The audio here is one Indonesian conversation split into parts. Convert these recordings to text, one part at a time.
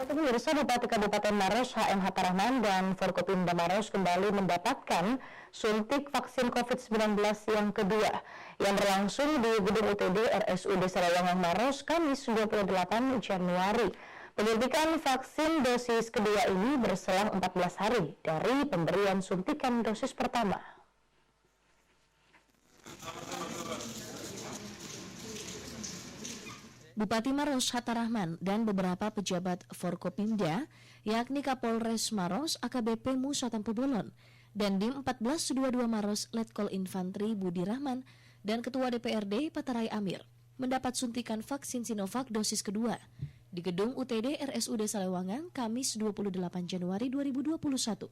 Pemirsa, Bupati Kabupaten Maros HM Hatta Rahman dan Forkopimda Maros kembali mendapatkan suntik vaksin COVID-19 yang kedua yang berlangsung di Gedung UTD RSUD Sarawangan Maros Kamis 28 Januari. Penyuntikan vaksin dosis kedua ini berselang 14 hari dari pemberian suntikan dosis pertama. Bupati Maros Hatta Rahman dan beberapa pejabat Forkopimda, yakni Kapolres Maros AKBP Musa Tanpa Bolon dan Dim 1422 Maros Letkol Infantri Budi Rahman dan Ketua DPRD Patarai Amir mendapat suntikan vaksin Sinovac dosis kedua di Gedung UTD RSUD Sarawangan Kamis 28 Januari 2021.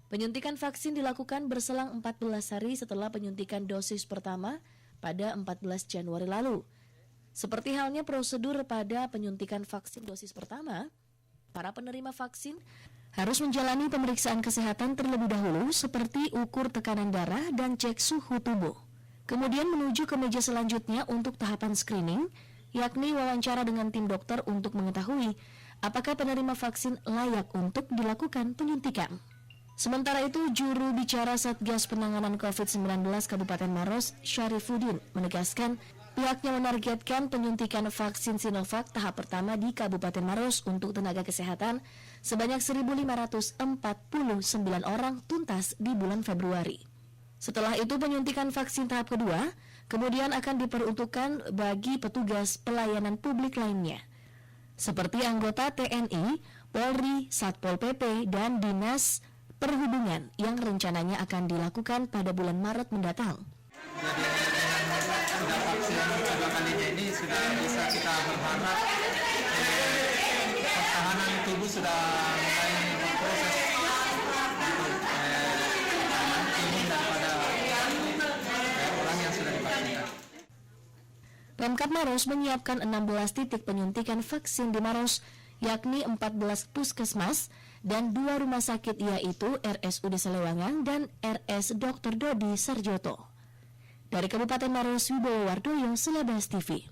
Penyuntikan vaksin dilakukan berselang 14 hari setelah penyuntikan dosis pertama pada 14 Januari lalu. Seperti halnya prosedur pada penyuntikan vaksin dosis pertama, para penerima vaksin harus menjalani pemeriksaan kesehatan terlebih dahulu seperti ukur tekanan darah dan cek suhu tubuh. Kemudian menuju ke meja selanjutnya untuk tahapan screening, yakni wawancara dengan tim dokter untuk mengetahui apakah penerima vaksin layak untuk dilakukan penyuntikan. Sementara itu, juru bicara Satgas Penanganan COVID-19 Kabupaten Maros, Syarifuddin, menegaskan pihaknya menargetkan penyuntikan vaksin Sinovac tahap pertama di Kabupaten Maros untuk tenaga kesehatan sebanyak 1.549 orang tuntas di bulan Februari. Setelah itu penyuntikan vaksin tahap kedua kemudian akan diperuntukkan bagi petugas pelayanan publik lainnya, seperti anggota TNI, Polri, Satpol PP, dan Dinas Perhubungan yang rencananya akan dilakukan pada bulan Maret mendatang. Jadi sudah vaksin kedua kalinya ini sudah bisa kita berharap pertahanan tubuh sudah mulai berproses untuk imun daripada orang yang sudah divaksinkan. Pemkab Maros menyiapkan 16 titik penyuntikan vaksin di Maros, yakni 14 puskesmas dan 2 rumah sakit, yaitu RSUD Sarawangan dan RS Dr. Dodi Sarjoto. Dari Kabupaten Maros, Wibowo Wardoyo, Selabas TV.